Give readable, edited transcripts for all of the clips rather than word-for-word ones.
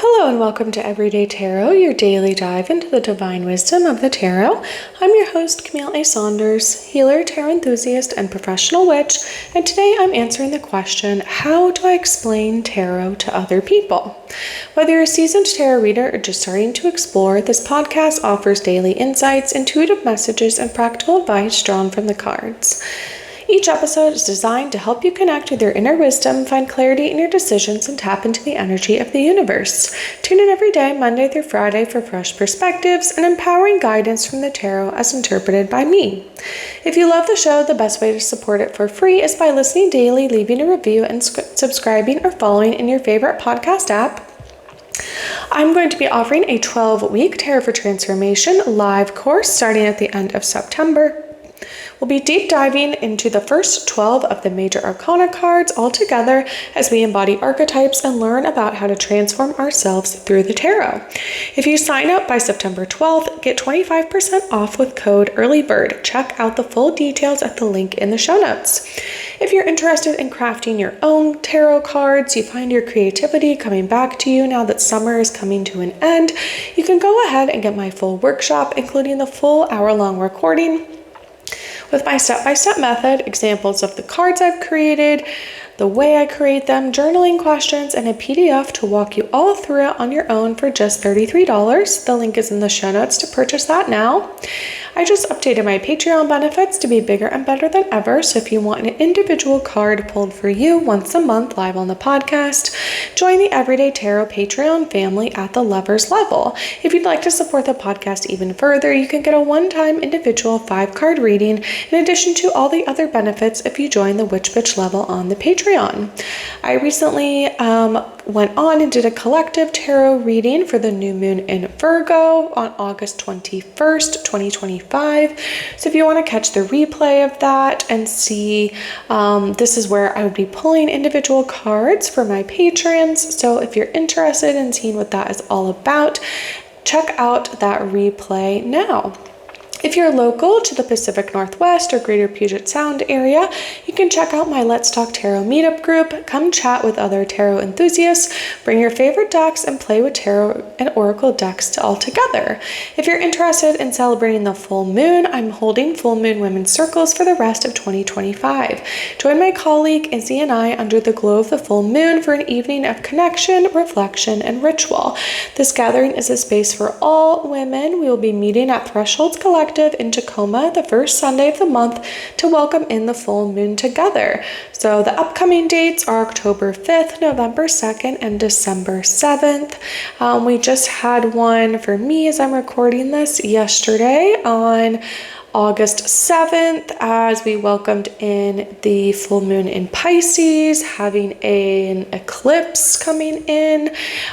Hello and welcome to Everyday Tarot, your daily dive into the divine wisdom of the tarot. I'm your host, Camille A. Saunders, healer, tarot enthusiast, and professional witch, and today I'm answering the question, how do I explain tarot to other people? Whether you're a seasoned tarot reader or just starting to explore, this podcast offers daily insights, intuitive messages, and practical advice drawn from the cards. Each episode is designed to help you connect with your inner wisdom, find clarity in your decisions, and tap into the energy of the universe. Tune in every day, Monday through Friday, for fresh perspectives and empowering guidance from the tarot as interpreted by me. If you love the show, the best way to support it for free is by listening daily, leaving a review, and subscribing or following in your favorite podcast app. I'm going to be offering a 12-week Tarot for Transformation live course starting at the end of September. We'll be deep diving into the first 12 of the major arcana cards all together as we embody archetypes and learn about how to transform ourselves through the tarot. If you sign up by September 12th, get 25% off with code EARLYBIRD. Check out the full details at the link in the show notes. If you're interested in crafting your own tarot cards, you find your creativity coming back to you now that summer is coming to an end, you can go ahead and get my full workshop, including the full hour-long recording with my step-by-step method, examples of the cards I've created, the way I create them, journaling questions, and a PDF to walk you all through it on your own for just $33. The link is in the show notes to purchase that now. I just updated my Patreon benefits to be bigger and better than ever, so if you want an individual card pulled for you once a month live on the podcast, join the Everyday Tarot Patreon family at the Lovers level. If you'd like to support the podcast even further, you can get a one-time individual 5-card reading in addition to all the other benefits if you join the Witch Bitch level on the Patreon. I recently went on and did a collective tarot reading for the new moon in Virgo on August 21st, 2025. So if you want to catch the replay of that and see, this is where I would be pulling individual cards for my patrons. So if you're interested in seeing what that is all about, check out that replay now. If you're local to the Pacific Northwest or Greater Puget Sound area, you can check out my Let's Talk Tarot meetup group. Come chat with other tarot enthusiasts, bring your favorite decks, and play with tarot and oracle decks all together. If you're interested in celebrating the full moon, I'm holding full moon women's circles for the rest of 2025. Join my colleague Izzy and I under the glow of the full moon for an evening of connection, reflection, and ritual. This gathering is a space for all women. We will be meeting at Thresholds Collective in Tacoma the first Sunday of the month to welcome in the full moon together. So the upcoming dates are October 5th, November 2nd, and December 7th. We just had one for me as I'm recording this yesterday on August 7th, as we welcomed in the full moon in Pisces, having an eclipse coming in.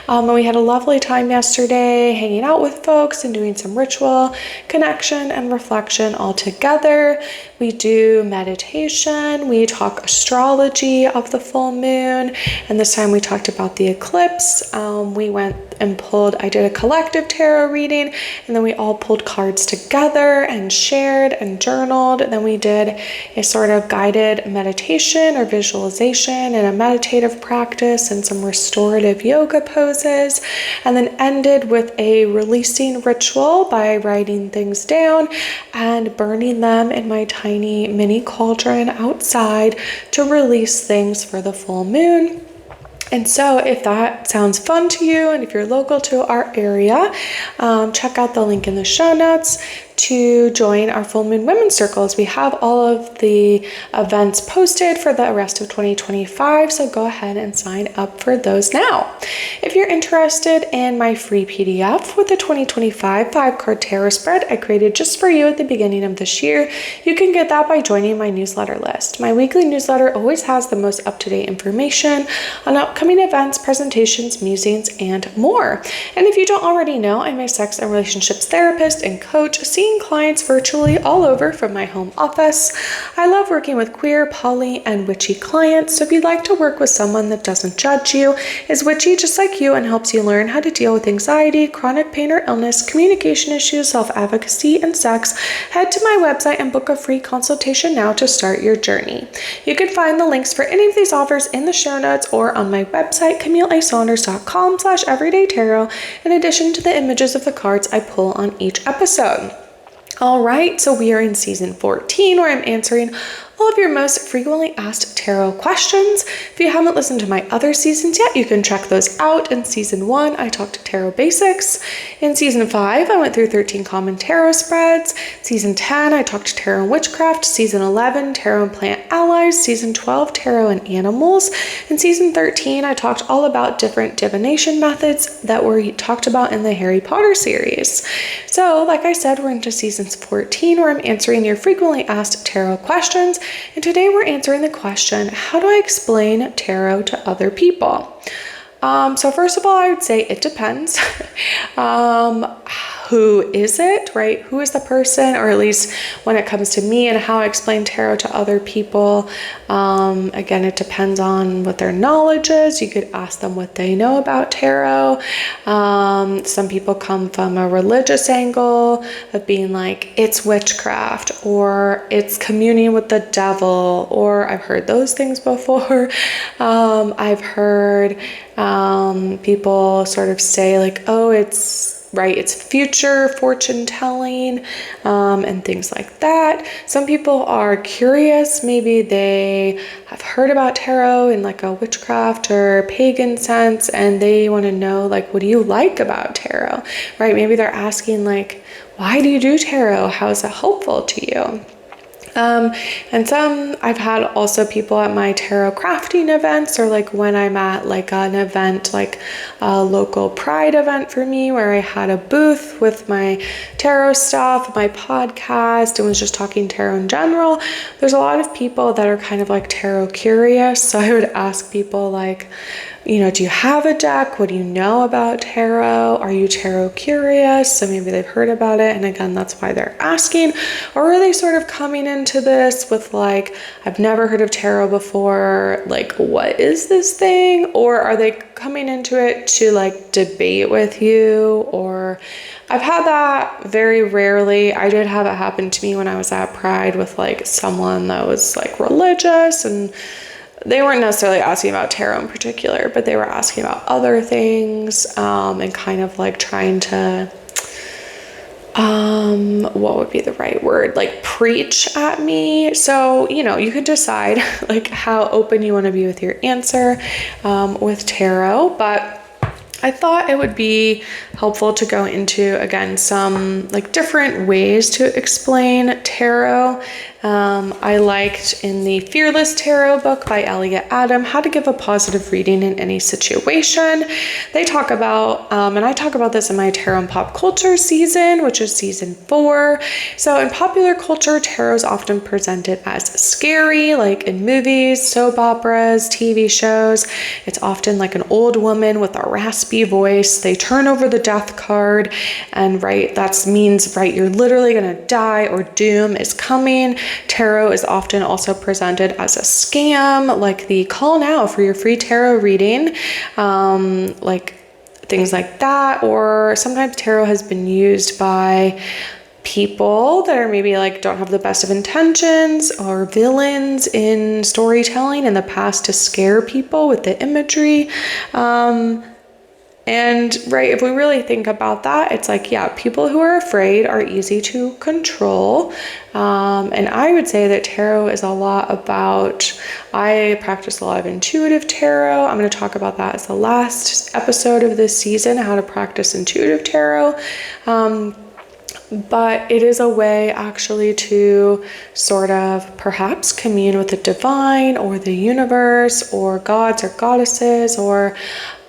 And we had a lovely time yesterday hanging out with folks and doing some ritual, connection, and reflection all together. We do meditation, we talk astrology of the full moon, and this time we talked about the eclipse. We went and I did a collective tarot reading, and then we all pulled cards together and shared and journaled. And then we did a sort of guided meditation or visualization and a meditative practice and some restorative yoga poses, and then ended with a releasing ritual by writing things down and burning them in my tiny mini cauldron outside to release things for the full moon. And so if that sounds fun to you, and if you're local to our area, check out the link in the show notes to join our full moon women's circles. We have all of the events posted for the rest of 2025, so go ahead and sign up for those now. If you're interested in my free PDF with the 2025 5-card tarot spread I created just for you at the beginning of this year, you can get that by joining my newsletter list. My weekly newsletter always has the most up-to-date information on upcoming events, presentations, musings, and more. And if you don't already know, I'm a sex and relationships therapist and coach, seeing clients virtually all over from my home office. I love working with queer, poly, and witchy clients, so if you'd like to work with someone that doesn't judge you, is witchy just like you, and helps you learn how to deal with anxiety, chronic pain or illness, communication issues, self-advocacy, and sex, head to my website and book a free consultation now to start your journey. You can find the links for any of these offers in the show notes or on my my website, CamilleASaunders.com/everydaytarot, in addition to the images of the cards I pull on each episode. All right, so we are in season 14, where I'm answering all of your most frequently asked tarot questions. If you haven't listened to my other seasons yet, you can check those out. In season 1, I talked tarot basics. In season 5, I went through 13 common tarot spreads. Season 10, I talked tarot and witchcraft. Season 11, tarot and plant allies. Season 12, tarot and animals. In season 13, I talked all about different divination methods that were talked about in the Harry Potter series. So, like I said, we're into season 14, where I'm answering your frequently asked tarot questions. And today we're answering the question, how do I explain tarot to other people? So first of all, I would say it depends. Who is it, right? Who is the person, or at least when it comes to me and how I explain tarot to other people. Again, it depends on what their knowledge is. You could ask them what they know about tarot. Some people come from a religious angle of being like, it's witchcraft, or it's communing with the devil, or I've heard those things before. I've heard people sort of say like, oh, it's future fortune telling, and things like that. Some people are curious. Maybe they have heard about tarot in like a witchcraft or pagan sense, and they want to know like, what do you like about tarot, right? Maybe they're asking like, why do you do tarot? How is it helpful to you? And some, I've had also people at my tarot crafting events, or like when I'm at like an event, like a local pride event for me, where I had a booth with my tarot stuff, my podcast, and was just talking tarot in general. There's a lot of people that are kind of like tarot curious. So I would ask people like, you know, do you have a deck? What do you know about tarot? Are you tarot curious? So maybe they've heard about it, and again, that's why they're asking. Or are they sort of coming into this with like, I've never heard of tarot before, like, what is this thing? Or are they coming into it to like debate with you? Or I've had that very rarely. I did have it happen to me when I was at Pride with like someone that was like religious, and they weren't necessarily asking about tarot in particular, but they were asking about other things, and kind of like trying to, what would be the right word? Like preach at me. So, you know, you could decide like how open you want to be with your answer, with tarot, but I thought it would be helpful to go into, again, some like different ways to explain tarot. I liked in the Fearless Tarot book by Elliot Adam, How to Give a Positive Reading in Any Situation. They talk about, and I talk about this in my Tarot and Pop Culture season, which is season 4. So in popular culture, tarot is often presented as scary, like in movies, soap operas, TV shows. It's often like an old woman with a raspy voice. They turn over the death card, and right, that means, right, you're literally gonna die or doom is coming. Tarot is often also presented as a scam, like the call now for your free tarot reading, like things like that. Or sometimes tarot has been used by people that are maybe like don't have the best of intentions, or villains in storytelling in the past to scare people with the imagery. And right, if we really think about that, it's like, yeah, people who are afraid are easy to control. And I would say that tarot is a lot about, I practice a lot of intuitive tarot. I'm going to talk about that as the last episode of this season, how to practice intuitive tarot. But it is a way actually to sort of perhaps commune with the divine or the universe or gods or goddesses, or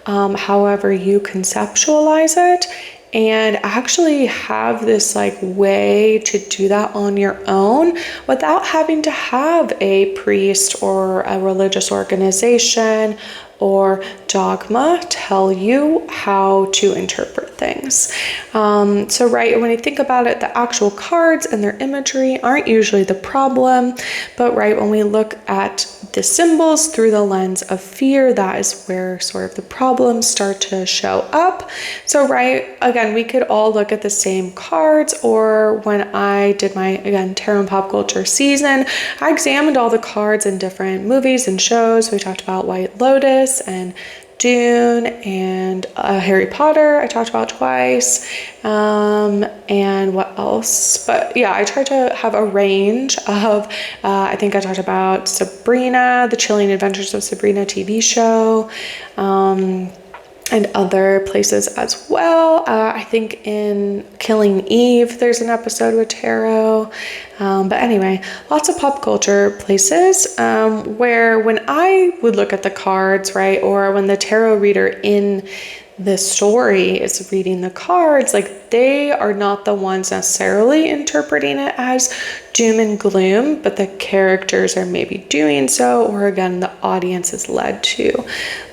however you conceptualize it, and actually have this like way to do that on your own without having to have a priest or a religious organization or dogma tell you how to interpret things. So right, when you think about it, the actual cards and their imagery aren't usually the problem, but right, when we look at the symbols through the lens of fear, that is where sort of the problems start to show up. So right, again, we could all look at the same cards, or when I did my, again, Tarot and Pop Culture season, I examined all the cards in different movies and shows. We talked about White Lotus, this, and Dune, and Harry Potter I talked about twice, and what else? But yeah, I tried to have a range of, I think I talked about Sabrina, the Chilling Adventures of Sabrina TV show, and other places as well. I think in Killing Eve, there's an episode with tarot. But anyway, lots of pop culture places where when I would look at the cards, right, or when the tarot reader in the story is reading the cards, like they are not the ones necessarily interpreting it as doom and gloom, but the characters are maybe doing so, or again, the audience is led to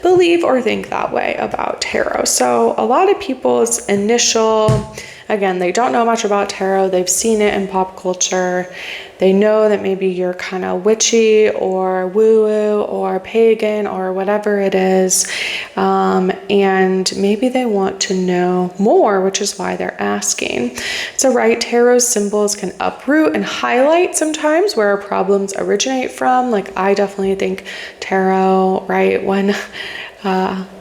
believe or think that way about tarot. So a lot of people's initial, again, they don't know much about tarot. They've seen it in pop culture. They know that maybe you're kind of witchy or woo-woo or pagan or whatever it is. And maybe they want to know more, which is why they're asking. So, right, tarot symbols can uproot and highlight sometimes where our problems originate from. Like, I definitely think tarot, right, when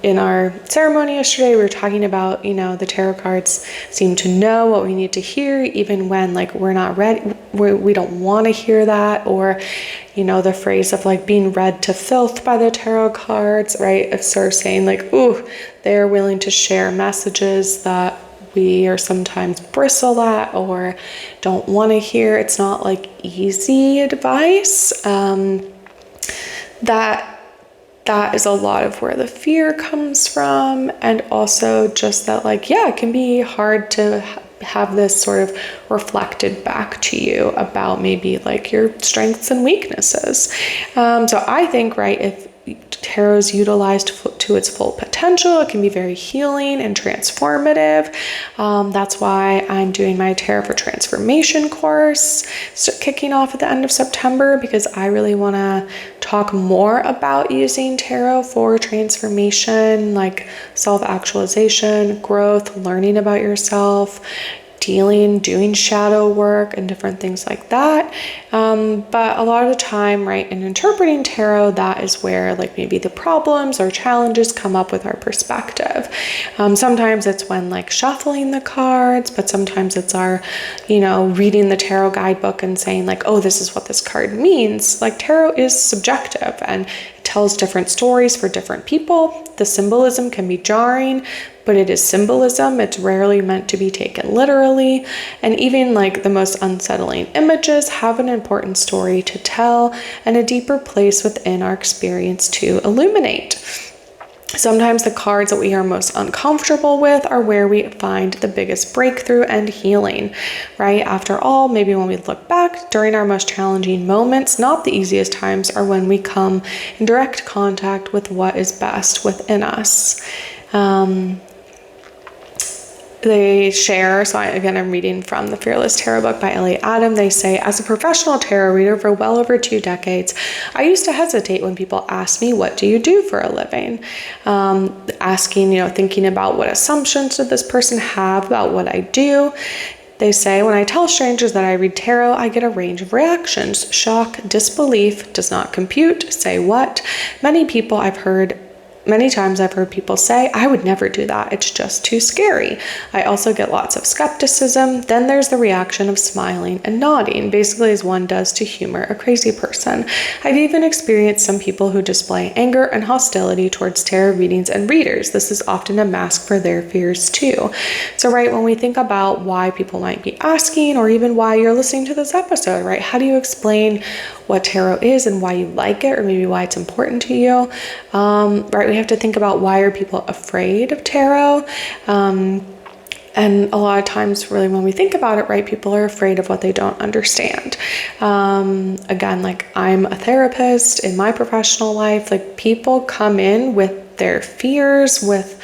in our ceremony yesterday, we were talking about, the tarot cards seem to know what we need to hear, even when like we're not ready, we don't want to hear that, or, the phrase of like being read to filth by the tarot cards, right? It's sort of saying like, ooh, they're willing to share messages that we are sometimes bristle at or don't want to hear. It's not like easy advice. That is a lot of where the fear comes from, and also just that like, yeah, it can be hard to have this sort of reflected back to you about maybe like your strengths and weaknesses. So I think, right, if tarot is utilized to its full potential, it can be very healing and transformative. That's why I'm doing my Tarot for Transformation course, kicking off at the end of September, because I really want to talk more about using tarot for transformation, like self-actualization, growth, learning about yourself, doing shadow work and different things like that. But a lot of the time, right, in interpreting tarot, that is where like maybe the problems or challenges come up with our perspective. Sometimes it's when like shuffling the cards, but sometimes it's our, reading the tarot guidebook and saying like, oh, this is what this card means. Like tarot is subjective and it tells different stories for different people. The symbolism can be jarring, but it is symbolism. It's rarely meant to be taken literally. And even like the most unsettling images have an important story to tell and a deeper place within our experience to illuminate. Sometimes the cards that we are most uncomfortable with are where we find the biggest breakthrough and healing, right? After all, maybe when we look back during our most challenging moments, not the easiest times are when we come in direct contact with what is best within us. They share, I'm reading from the Fearless Tarot book by Elliot Adam. They say, as a professional tarot reader for well over 2 decades, I used to hesitate when people asked me, what do you do for a living? Asking, thinking about what assumptions did this person have about what I do. They say, when I tell strangers that I read tarot, I get a range of reactions. Shock, disbelief, does not compute, say what? Many times I've heard people say, I would never do that. It's just too scary. I also get lots of skepticism. Then there's the reaction of smiling and nodding, basically as one does to humor a crazy person. I've even experienced some people who display anger and hostility towards tarot readings and readers. This is often a mask for their fears too. So, right, when we think about why people might be asking, or even why you're listening to this episode, right, how do you explain what tarot is and why you like it, or maybe why it's important to you? Right, we have to think about, why are people afraid of tarot? And a lot of times, really, when we think about it, right, people are afraid of what they don't understand. Again, like I'm a therapist in my professional life, like people come in with their fears, with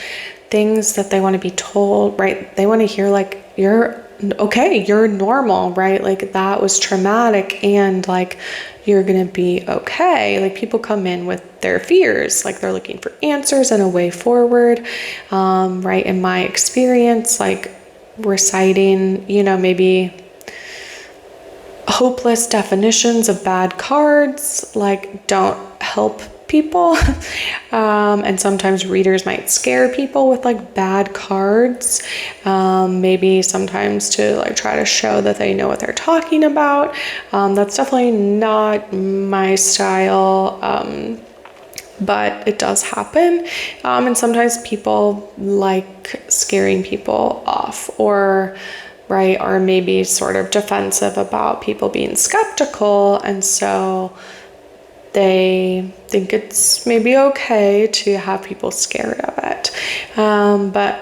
things that they want to be told, right? They want to hear like, you're okay, you're normal, right? Like that was traumatic and like you're gonna be okay. Like people come in with their fears, like they're looking for answers and a way forward, right? In my experience, like reciting, maybe hopeless definitions of bad cards, like don't help people. And sometimes readers might scare people with like bad cards, maybe sometimes to like try to show that they know what they're talking about. That's definitely not my style, but it does happen. And sometimes people like scaring people off, or right, are maybe sort of defensive about people being skeptical, and so they think it's maybe okay to have people scared of it. But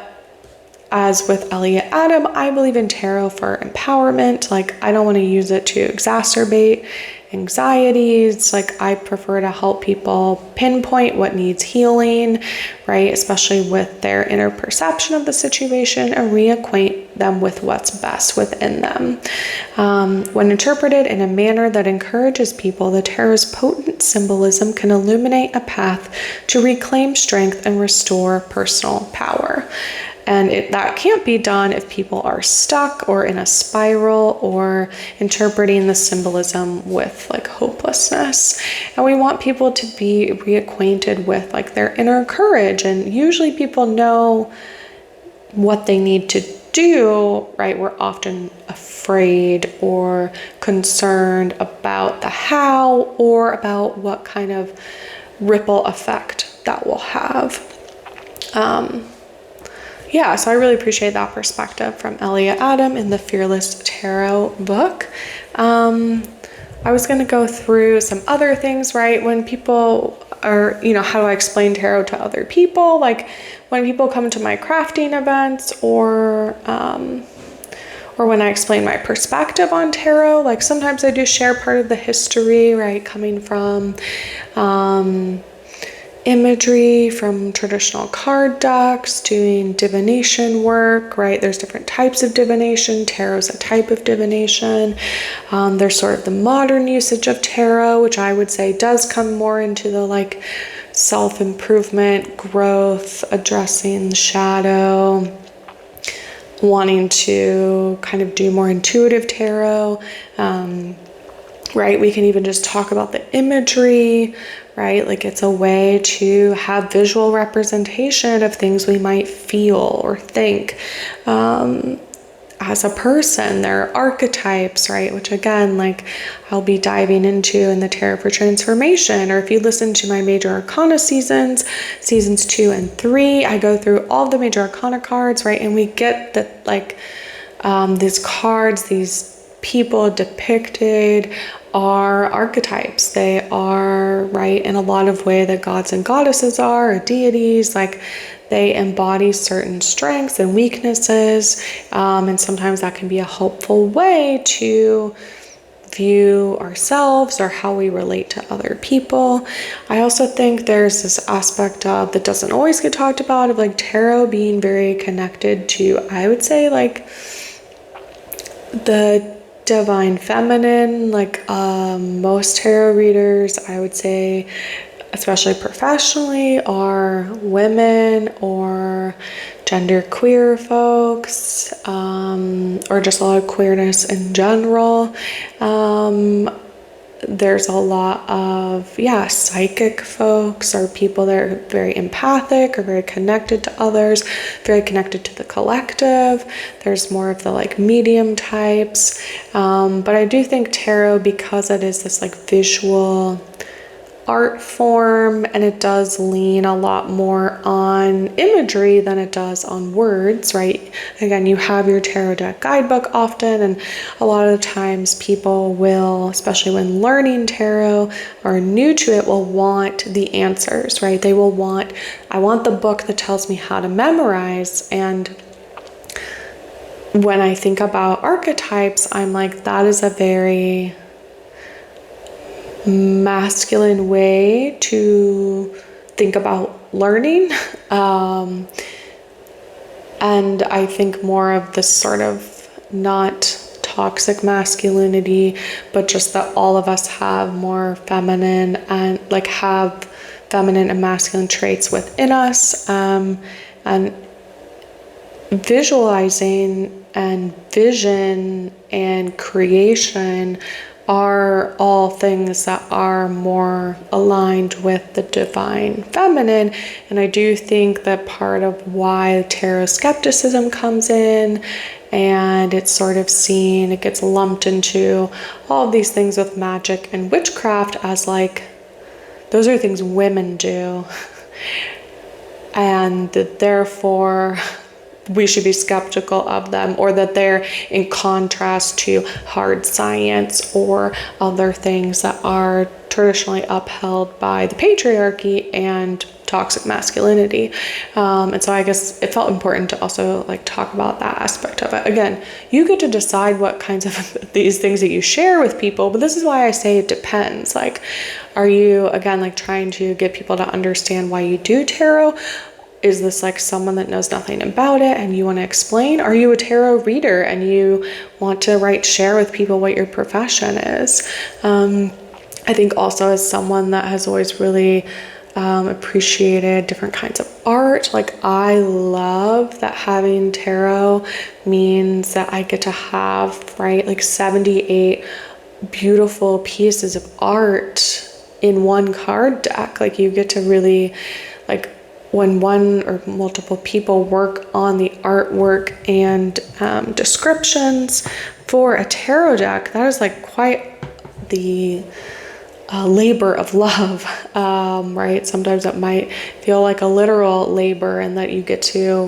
as with Elliot Adam, I believe in tarot for empowerment. Like, I don't want to use it to exacerbate anxieties. Like, I prefer to help people pinpoint what needs healing, right? Especially with their inner perception of the situation, and reacquaint them with what's best within them. When interpreted in a manner that encourages people, the tarot's potent symbolism can illuminate a path to reclaim strength and restore personal power. And that can't be done if people are stuck or in a spiral or interpreting the symbolism with like hopelessness. And we want people to be reacquainted with like their inner courage. And usually people know what they need to do, right? We're often afraid or concerned about the how, or about what kind of ripple effect that will have. Yeah, so I really appreciate that perspective from Elliot Adam in the Fearless Tarot book. I was going to go through some other things, right? When people are, how do I explain tarot to other people? Like when people come to my crafting events, or when I explain my perspective on tarot, like sometimes I do share part of the history, right? Coming from imagery from traditional card decks, doing divination work, right? There's different types of divination. Tarot's a type of divination. There's sort of the modern usage of tarot, which I would say does come more into the like self-improvement, growth, addressing the shadow, wanting to kind of do more intuitive tarot. Right? We can even just talk about the imagery, right? Like it's a way to have visual representation of things we might feel or think as a person. There are archetypes, right? Which again, like I'll be diving into in the Tarot for Transformation. Or if you listen to my Major Arcana seasons 2 and 3, I go through all the Major Arcana cards, right? And we get that like these cards, these people depicted are archetypes. They are, right, in a lot of way that gods and goddesses are, or deities. Like they embody certain strengths and weaknesses, and sometimes that can be a helpful way to view ourselves or how we relate to other people. I also think there's this aspect of that doesn't always get talked about, of like tarot being very connected to, I would say, like the divine feminine. Like most tarot readers, I would say, especially professionally, are women or genderqueer folks, or just a lot of queerness in general. There's a lot of, psychic folks, or people that are very empathic or very connected to others, very connected to the collective. There's more of the like medium types. But I do think tarot, because it is this like visual art form, and it does lean a lot more on imagery than it does on words, right? Again, you have your tarot deck guidebook often, and a lot of the times people will, especially when learning tarot or new to it, will want the answers, right? They will want, I want the book that tells me how to memorize. And when I think about archetypes, I'm like, that is a very masculine way to think about learning. And I think more of this sort of not toxic masculinity, but just that all of us have more feminine and like have feminine and masculine traits within us, and visualizing and vision and creation are all things that are more aligned with the divine feminine. And I do think that part of why tarot skepticism comes in, and it's sort of seen, it gets lumped into all of these things with magic and witchcraft as like, those are things women do. And that therefore we should be skeptical of them, or that they're in contrast to hard science or other things that are traditionally upheld by the patriarchy and toxic masculinity. And so I guess it felt important to also like talk about that aspect of it. Again, you get to decide what kinds of these things that you share with people, but this is why I say it depends. Like, are you, again, like trying to get people to understand why you do tarot? Is this like someone that knows nothing about it and you want to explain? Are you a tarot reader and you want to share with people what your profession is? I think also as someone that has always really appreciated different kinds of art, like I love that having tarot means that I get to have, like 78 beautiful pieces of art in one card deck. Like you get to really, like, when one or multiple people work on the artwork and descriptions for a tarot deck, that is like quite the labor of love, right? Sometimes it might feel like a literal labor, and that you get to,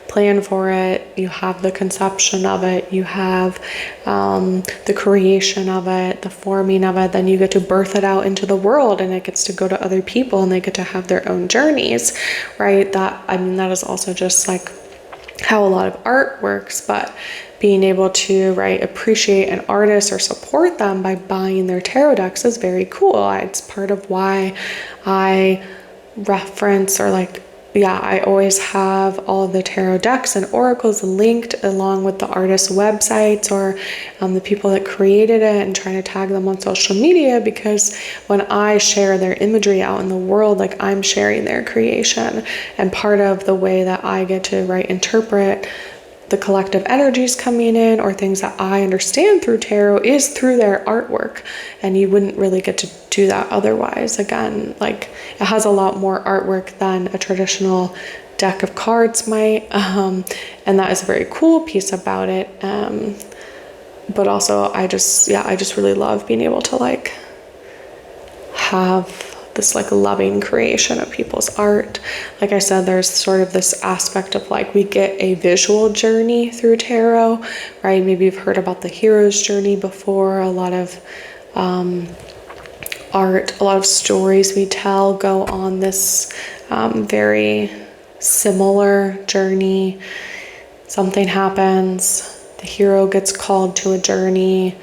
plan for it. You have the conception of it, you have the creation of it, the forming of it, then you get to birth it out into the world, and it gets to go to other people and they get to have their own journeys, right? That is also just like how a lot of art works, but being able to appreciate an artist or support them by buying their tarot decks is very cool. It's part of why I reference I always have all of the tarot decks and oracles linked along with the artist's websites or the people that created it, and trying to tag them on social media, because when I share their imagery out in the world, I'm sharing their creation. And part of the way that I get to interpret the collective energies coming in or things that I understand through tarot is through their artwork, and you wouldn't really get to do that otherwise. Again, it has a lot more artwork than a traditional deck of cards might, and that is a very cool piece about it. But also I just really love being able to have this loving creation of people's art. Like I said, there's sort of this aspect of we get a visual journey through tarot, right? Maybe you've heard about the hero's journey before. A lot of art, a lot of stories we tell go on this very similar journey. Something happens, the hero gets called to a journey,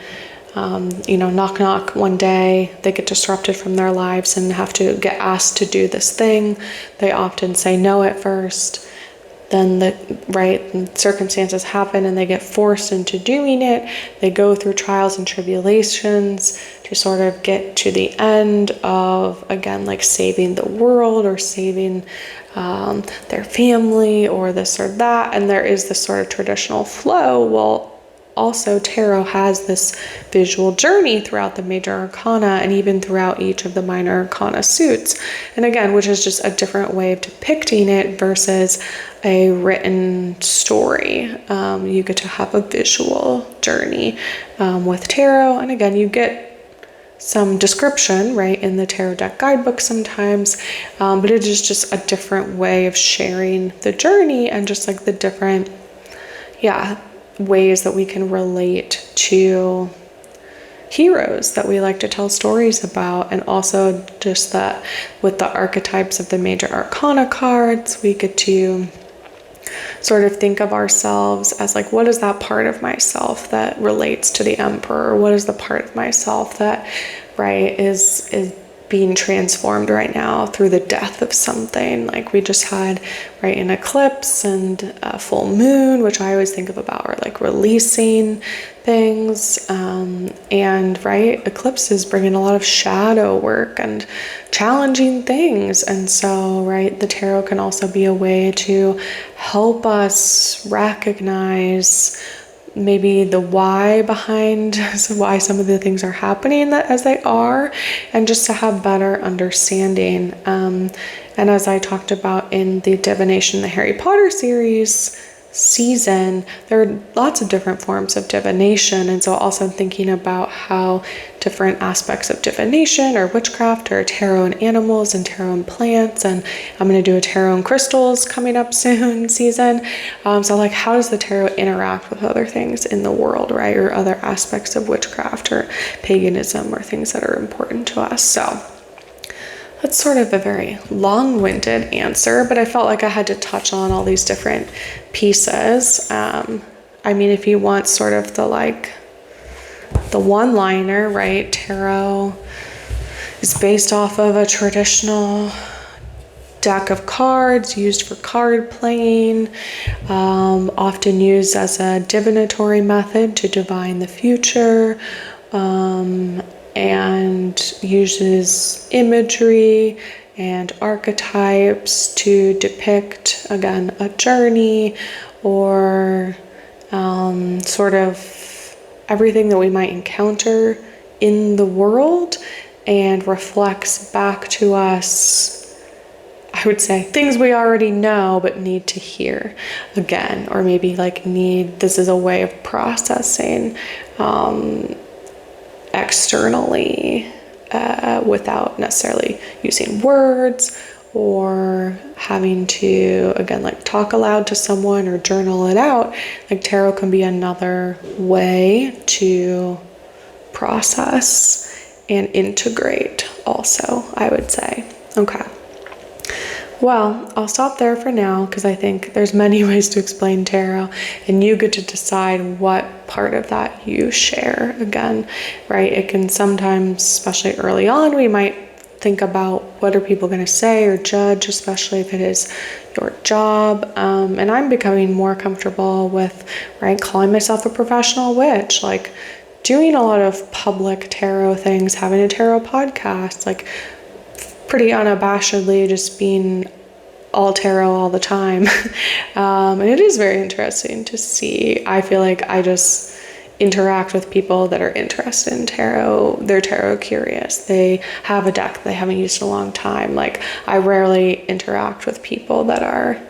knock knock one day, they get disrupted from their lives and have to get asked to do this thing. They often say no at first, then the circumstances happen and they get forced into doing it. They go through trials and tribulations to sort of get to the end of, again, saving the world or saving their family or this or that. And there is this sort of traditional flow. Well, also tarot has this visual journey throughout the major arcana and even throughout each of the minor arcana suits. And again, which is just a different way of depicting it versus a written story. You get to have a visual journey with tarot. And again, you get some description, in the tarot deck guidebook sometimes, but it is just a different way of sharing the journey and just the different, ways that we can relate to heroes that we like to tell stories about. And also just that with the archetypes of the major arcana cards, we get to sort of think of ourselves as what is that part of myself that relates to the emperor? What is the part of myself that is being transformed right now through the death of something? We just had an eclipse and a full moon, which I always think of about releasing things, and eclipses bring in a lot of shadow work and challenging things. And so the tarot can also be a way to help us recognize maybe the why behind why some of the things are happening as they are, and just to have better understanding. And as I talked about in the divination, the Harry Potter season, there are lots of different forms of divination, and so also thinking about how different aspects of divination or witchcraft or tarot and animals and tarot and plants, and I'm going to do a tarot and crystals coming up soon season. So like, how does the tarot interact with other things in the world, right, or other aspects of witchcraft or paganism or things that are important to us? So that's sort of a very long-winded answer, but I felt like I had to touch on all these different pieces. I mean, if you want sort of the one-liner, right? Tarot is based off of a traditional deck of cards used for card playing, often used as a divinatory method to divine the future, and uses imagery and archetypes to depict, again, a journey or sort of everything that we might encounter in the world, and reflects back to us, I would say, things we already know but need to hear again, or maybe like this is a way of processing externally without necessarily using words or having to, again, like talk aloud to someone or journal it out. Like tarot can be another way to process and integrate also, I would say. Okay. Well, I'll stop there for now because I think there's many ways to explain tarot, and you get to decide what part of that you share. Again, right? It can sometimes, especially early on, we might think about what are people going to say or judge, especially if it is your job. And I'm becoming more comfortable with, right, calling myself a professional witch, like doing a lot of public tarot things, having a tarot podcast, like pretty unabashedly just being all tarot all the time. And it is very interesting to see. I feel like I just interact with people that are interested in tarot. They're tarot curious. They have a deck they haven't used in a long time. Like, I rarely interact with people that are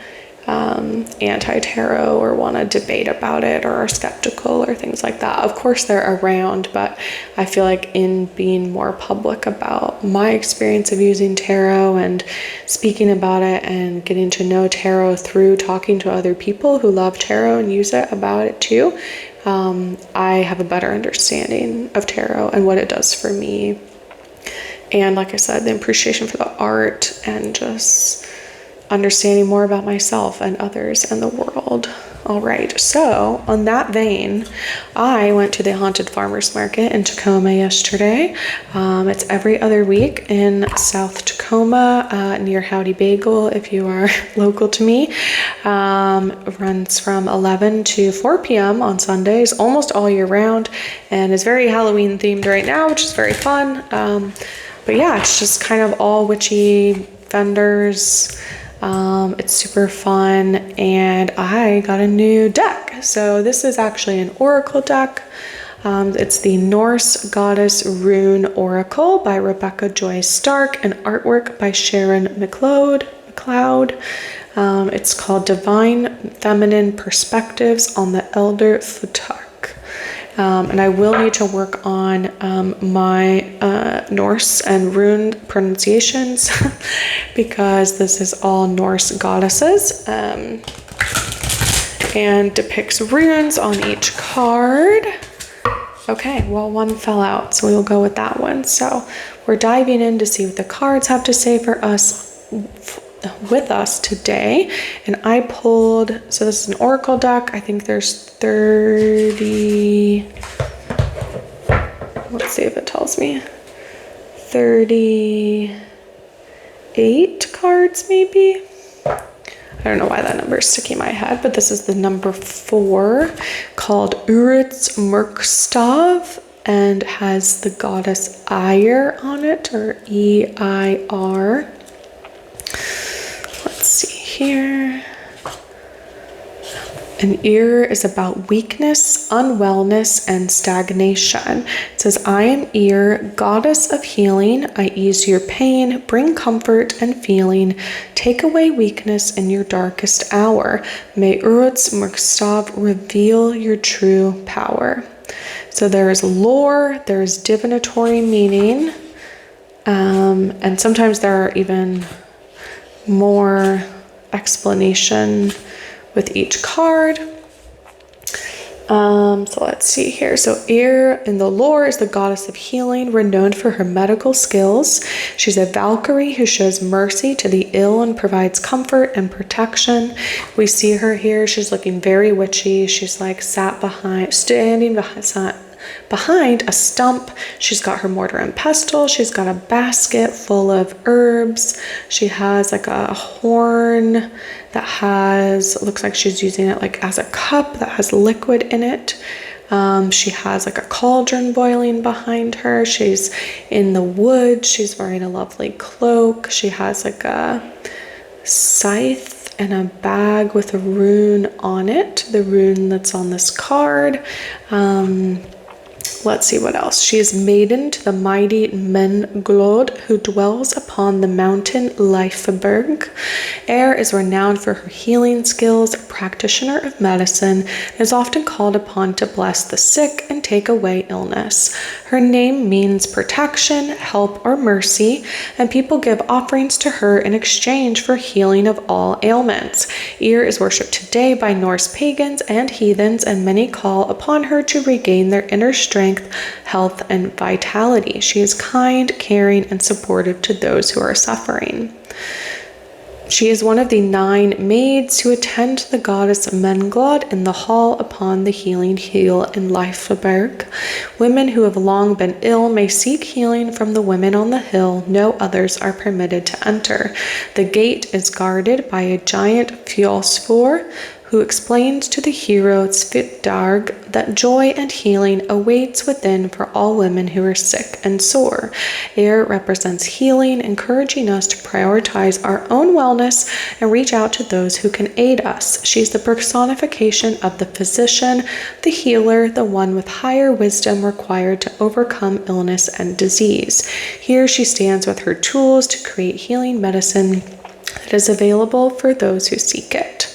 anti-tarot or want to debate about it or are skeptical or things like that. Of course they're around, but I feel like in being more public about my experience of using tarot and speaking about it and getting to know tarot through talking to other people who love tarot and use it about it too, I have a better understanding of tarot and what it does for me. And like I said, the appreciation for the art and just understanding more about myself and others and the world. All right, so on that vein, I went to the Haunted Farmers Market in Tacoma yesterday. It's every other week in South Tacoma, near Howdy Bagel, if you are local to me. It runs from 11 to 4 p.m. on Sundays, almost all year round, and is very Halloween themed right now, which is very fun. But yeah, it's just kind of all witchy vendors. It's super fun, and I got a new deck. So this is actually an oracle deck. It's the Norse Goddess Rune Oracle by Rebecca Joy Stark and artwork by Sharon McLeod. It's called Divine Feminine Perspectives on the Elder Futhark. And I will need to work on my Norse and rune pronunciations because this is all Norse goddesses, and depicts runes on each card. Okay, well, one fell out, so we will go with that one. So we're diving in to see what the cards have to say for us with us today, and I pulled, so this is an oracle deck. I think there's 30, let's see if it tells me, 38 cards maybe. I don't know why that number is sticking in my head, but this is the number 4, called Uritz Merkstav, and has the goddess Eir on it, or E-I-R. Let's see here. An ear is about weakness, unwellness, and stagnation. It says, I am Ear, goddess of healing. I ease your pain, bring comfort and feeling, take away weakness in your darkest hour. May Uruz Merkstav reveal your true power. So there is lore, there is divinatory meaning, and sometimes there are even more explanation with each card. So let's see here. So Ear in the lore is the goddess of healing, renowned for her medical skills. She's a Valkyrie who shows mercy to the ill and provides comfort and protection. We see her here. She's looking very witchy. She's like standing behind a stump. She's got her mortar and pestle. She's got a basket full of herbs. She has like a horn that looks like she's using it like as a cup that has liquid in it. She has like a cauldron boiling behind her. She's in the woods. She's wearing a lovely cloak. She has like a scythe and a bag with a rune on it, the rune that's on this card. Let's see what else. She is maiden to the mighty Menglod, who dwells upon the mountain Leifberg. Eir is renowned for her healing skills, a practitioner of medicine, and is often called upon to bless the sick and take away illness. Her name means protection, help, or mercy, and people give offerings to her in exchange for healing of all ailments. Eir is worshipped today by Norse pagans and heathens, and many call upon her to regain their inner strength, health, and vitality. She is kind, caring, and supportive to those who are suffering. She is one of the 9 maids who attend the goddess Menglod in the hall upon the healing hill in Leifberg. Women who have long been ill may seek healing from the women on the hill. No others are permitted to enter. The gate is guarded by a giant Fjolsvor, who explains to the hero Svitdarg that joy and healing awaits within for all women who are sick and sore. Eir represents healing, encouraging us to prioritize our own wellness and reach out to those who can aid us. She's the personification of the physician, the healer, the one with higher wisdom required to overcome illness and disease. Here she stands with her tools to create healing medicine that is available for those who seek it.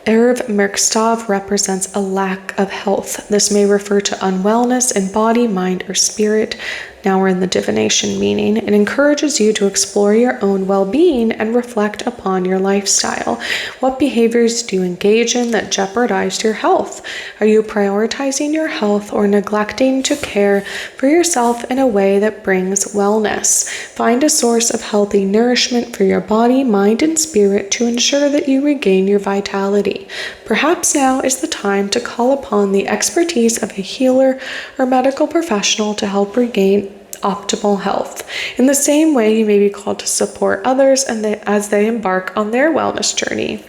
Erev Merkstav represents a lack of health. This may refer to unwellness in body, mind, or spirit. Now we're in the divination meaning. It encourages you to explore your own well-being and reflect upon your lifestyle. What behaviors do you engage in that jeopardize your health? Are you prioritizing your health or neglecting to care for yourself in a way that brings wellness? Find a source of healthy nourishment for your body, mind, and spirit to ensure that you regain your vitality. Perhaps now is the time to call upon the expertise of a healer or medical professional to help regain optimal health. In the same way, you may be called to support others as they embark on their wellness journey.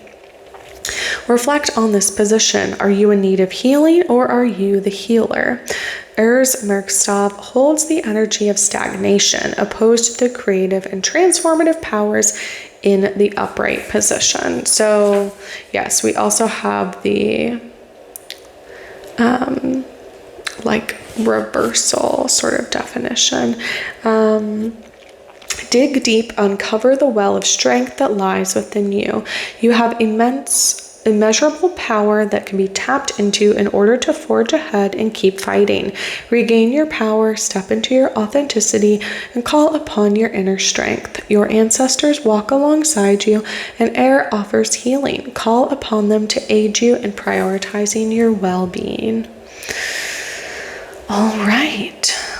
Reflect on this position. Are you in need of healing or are you the healer? Urs Merkstav holds the energy of stagnation, opposed to the creative and transformative powers in the upright position. So yes, we also have the reversal sort of definition. Dig deep, uncover the well of strength that lies within you. You have immeasurable power that can be tapped into in order to forge ahead and keep fighting. Regain your power, step into your authenticity, and call upon your inner strength. Your ancestors walk alongside you, and Eir offers healing. Call upon them to aid you in prioritizing your well-being. All right.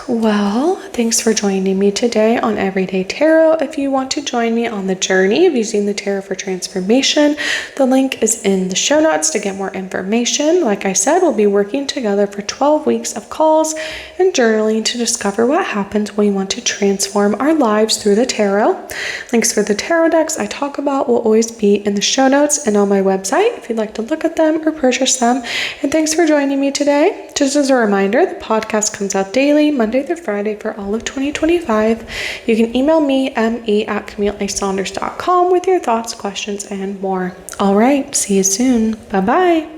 Well, thanks for joining me today on Everyday Tarot. If you want to join me on the journey of using the tarot for transformation, the link is in the show notes to get more information. Like I said, we'll be working together for 12 weeks of calls and journaling to discover what happens when we want to transform our lives through the tarot. Links for the tarot decks I talk about will always be in the show notes and on my website if you'd like to look at them or purchase them. And thanks for joining me today. Just as a reminder, the podcast comes out daily, Monday through Friday for all of 2025. You can email me, me@CamilleASaunders.com with your thoughts, questions, and more. All right, see you soon. Bye-bye.